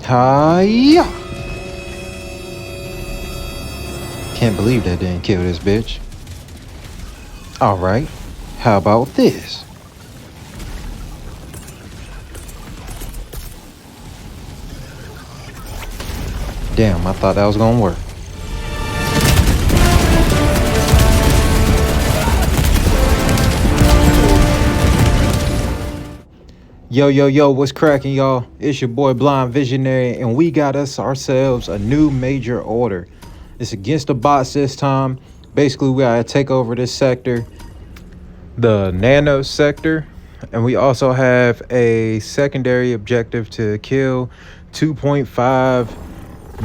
Hiya! Can't believe that didn't kill this bitch. Alright, how about this? Damn, I thought that was gonna work. Yo, what's cracking, y'all? It's your boy Blind Visionary, and we got ourselves a new major order. It's against the bots this time. Basically, we gotta take over this sector, the nano sector, and we also have a secondary objective to kill 2.5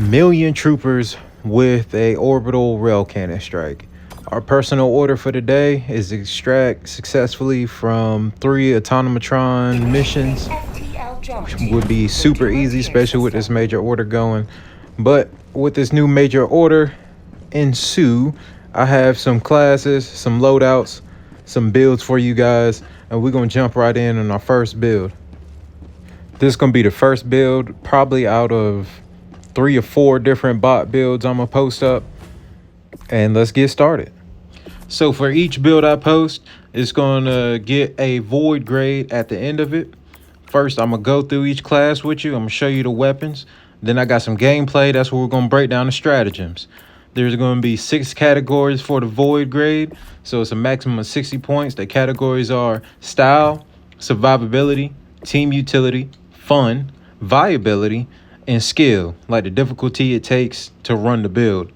million troopers with a orbital rail cannon strike. Our personal order for today is extract successfully from 3 autonomatron missions, which would be super easy, especially with this major order going. But with this new major order ensue, I have some classes, some loadouts, some builds for you guys, and we're gonna jump right in on our first build. This is gonna be the first build, probably out of 3 or 4 different bot builds I'm gonna post up, and let's get started. So for each build I post, it's gonna get a void grade at the end of it. First, I'm gonna go through each class with you. I'm gonna show you the weapons. Then I got some gameplay. That's where we're gonna break down the stratagems. There's gonna be 6 categories for the void grade. So it's a maximum of 60 points. The categories are style, survivability, team utility, fun, viability, and skill, like the difficulty it takes to run the build.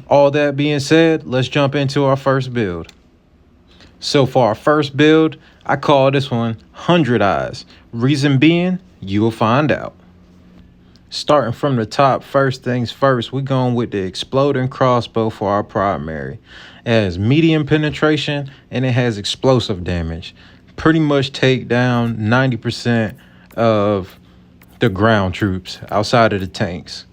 All that being said, let's jump into our first build. So for our first build, I call this one 100 Eyes. Reason being, you will find out. Starting from the top, first things first, we're going with the exploding crossbow for our primary. It has medium penetration and it has explosive damage. Pretty much take down 90% of the ground troops outside of the tanks.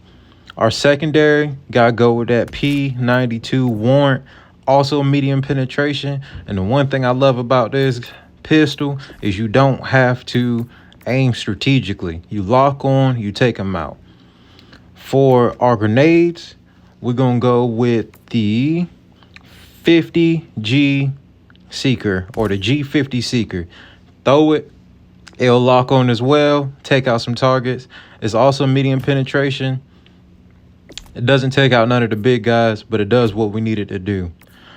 Our secondary, gotta go with that P92 warrant, also medium penetration. And the one thing I love about this pistol is you don't have to aim strategically. You lock on, you take them out. For our grenades, we're gonna go with the 50G Seeker, or the G50 Seeker. Throw it, it'll lock on as well, take out some targets. It's also medium penetration. It doesn't take out none of the big guys, but it does what we need it to do.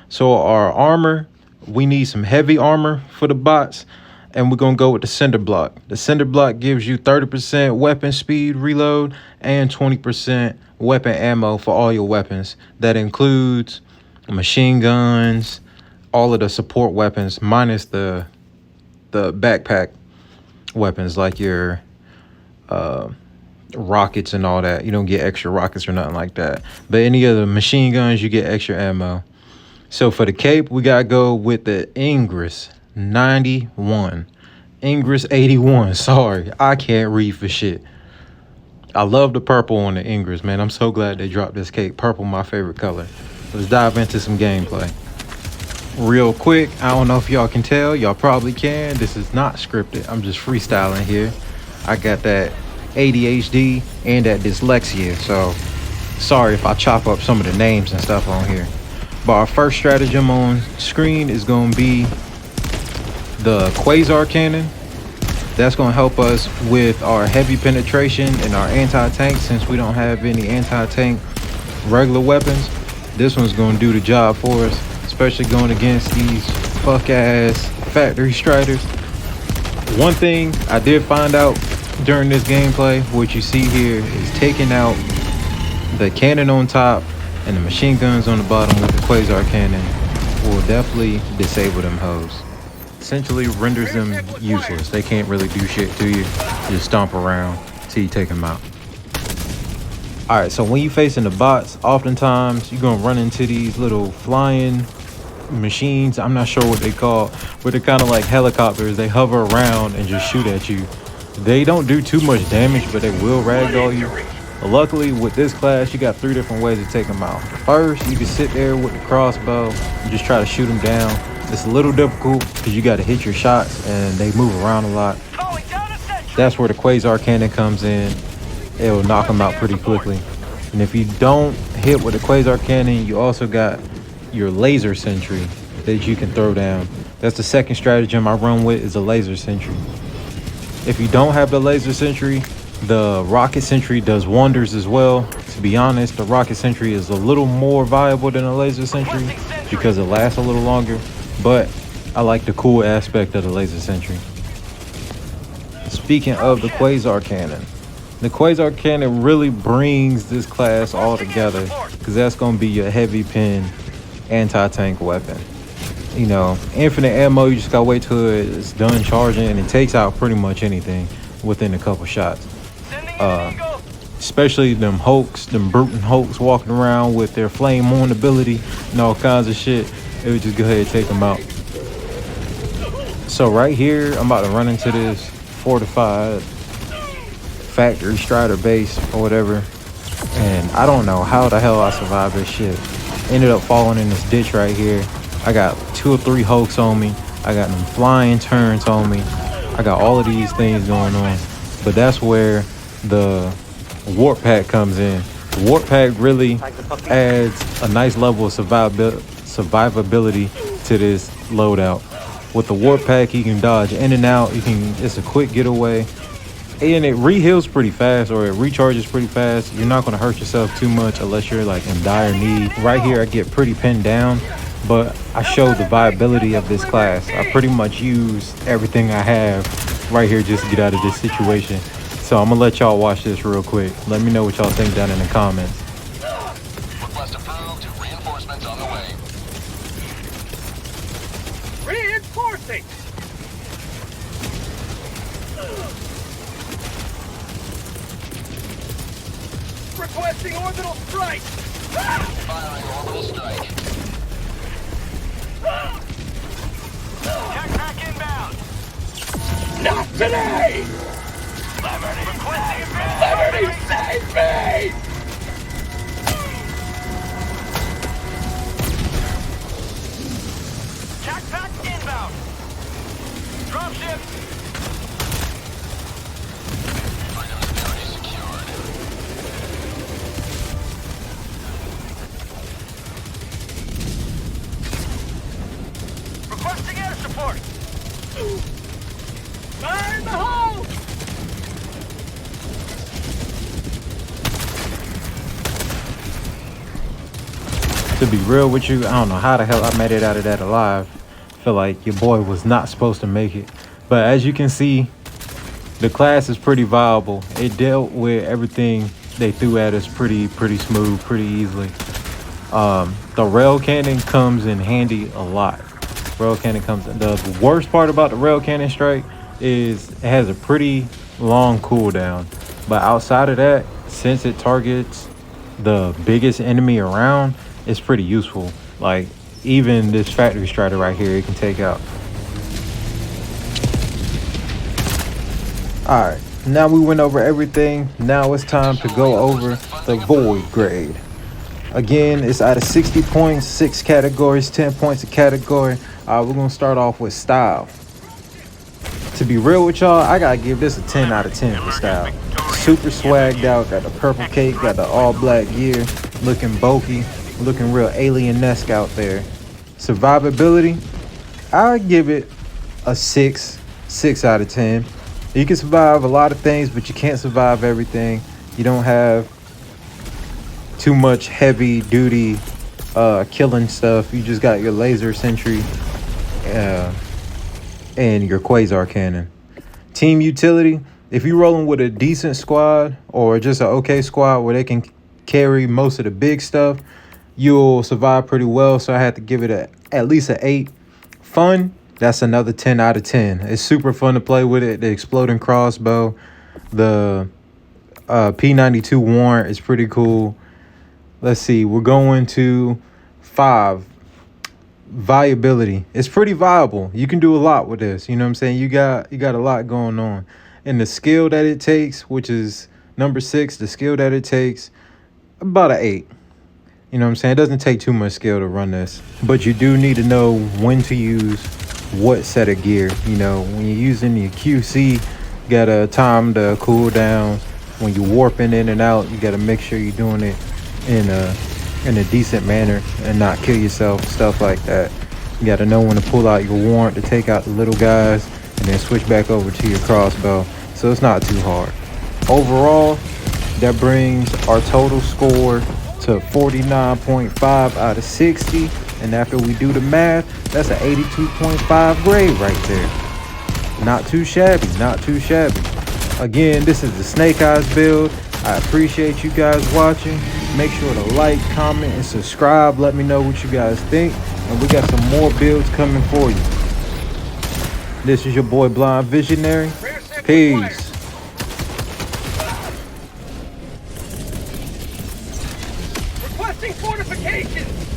So our armor, we need some heavy armor for the bots, and we're gonna go with the cinder block. The cinder block gives you 30% weapon speed reload and 20% weapon ammo for all your weapons. That includes machine guns, all of the support weapons, minus the backpack weapons like your rockets and all that. You don't get extra rockets or nothing like that, but any of the machine guns, you get extra ammo. So for the cape, we gotta go with the Ingress 91. Ingress 81. Sorry, I can't read for shit. I love the purple on the Ingress, man. I'm so glad they dropped this cape. Purple, my favorite color. Let's dive into some gameplay real quick. I don't know if y'all can tell. Y'all probably can. This is not scripted. I'm just freestyling here. I got that ADHD and that dyslexia, so sorry if I chop up some of the names and stuff on here. But our first stratagem on screen is going to be the quasar cannon. That's going to help us with our heavy penetration and our anti-tank. Since we don't have any anti-tank regular weapons, this one's going to do the job for us, especially going against these fuck ass factory striders. One thing I did find out during this gameplay, what you see here is taking out the cannon on top and the machine guns on the bottom with the quasar cannon will definitely disable them hoes. Essentially renders them useless. They can't really do shit to you. Just stomp around till you take them out. Alright, so when you facing the bots, oftentimes you're gonna run into these little flying machines. I'm not sure what they call, but they're kind of like helicopters. They hover around and just shoot at you. They don't do too much damage, but they will ragdoll you. Luckily, with this class, you got 3 different ways to take them out. First, you can sit there with the crossbow and just try to shoot them down. It's a little difficult because you got to hit your shots and they move around a lot. That's where the quasar cannon comes in. it'll knock them out pretty quickly. And if you don't hit with the Quasar Cannon, you also got your laser sentry that you can throw down. That's the second stratagem I run with, is a laser sentry. If you don't have the laser sentry, the rocket sentry does wonders as well. To be honest, the rocket sentry is a little more viable than a laser sentry because it lasts a little longer, but I like the cool aspect of the laser sentry. Speaking of the Quasar Cannon, the Quasar Cannon really brings this class all together because that's going to be your heavy pin anti-tank weapon. You know, infinite ammo, you just gotta wait till it's done charging, and it takes out pretty much anything within a couple shots. Especially them Hulks, them Bruton Hulks walking around with their flame on ability and all kinds of shit. It would just go ahead and take them out. So right here, I'm about to run into this fortified factory strider base or whatever, and I don't know how the hell I survived this shit. Ended up falling in this ditch right here. I got 2 or 3 Hulks on me. I got them flying turns on me. I got all of these things going on. But that's where the warp pack comes in. The warp pack really adds a nice level of survivability to this loadout. With the warp pack, you can dodge in and out. It's a quick getaway. And it re-heals pretty fast, or it recharges pretty fast. You're not going to hurt yourself too much unless you're like in dire need. Right here, I get pretty pinned down, but I show the viability of this class. I pretty much use everything I have right here just to get out of this situation. So I'm gonna let y'all watch this real quick. Let me know what y'all think down in the comments. Request approved. Reinforcements on the way. Reinforcing! Requesting orbital strike! Firing orbital strike. Jetpack inbound! Not today! Liberty, save me! Jetpack inbound! Dropship! Freedom security secured. Requesting air support! Fire in the hole! To be real with you, I don't know how the hell I made it out of that alive. I feel like your boy was not supposed to make it. But as you can see, the class is pretty viable. It dealt with everything they threw at us pretty smooth, pretty easily. The rail cannon comes in handy a lot. The worst part about the rail cannon strike is it has a pretty long cooldown. But outside of that, since it targets the biggest enemy around, it's pretty useful. Like even this factory strider right here, it can take out. All right, now we went over everything. Now it's time to go over the void grade. Again, it's out of 60 points, 6 categories, 10 points a category. We're gonna start off with style. To be real with y'all, I gotta give this a 10 out of 10 for style. Super swagged out, got the purple cape, got the all black gear, looking bulky, looking real alien-esque out there. Survivability, I give it a 6 out of 10. You can survive a lot of things, but you can't survive everything. You don't have too much heavy duty killing stuff. You just got your laser sentry and your Quasar cannon. Team utility, if you're rolling with a decent squad or just an okay squad where they can carry most of the big stuff, you'll survive pretty well. So I had to give it at least an 8. Fun, that's another 10 out of 10. It's super fun to play with it. The exploding crossbow, the P92 warrant is pretty cool. Let's see, we're going to 5. Viability. It's pretty viable. You can do a lot with this. You know what I'm saying? You got a lot going on. And the skill that it takes, which is number 6, the skill that it takes, about an 8. You know what I'm saying? It doesn't take too much skill to run this. But you do need to know when to use what set of gear. You know, when you're using your QC, you gotta time the cooldown. when you're warping in and out, you got to make sure you're doing it in a decent manner and not kill yourself, stuff like that. You got to know when to pull out your warrant to take out the little guys and then switch back over to your crossbow. So it's not too hard. Overall, that brings our total score to 49.5 out of 60. And after we do the math, that's an 82.5 grade right there. Not too shabby, not too shabby. Again, this is the Snake Eyes build. I appreciate you guys watching. Make sure to like, comment, and subscribe. Let me know what you guys think. And we got some more builds coming for you. This is your boy Blind Visionary. Peace. Requesting fortifications!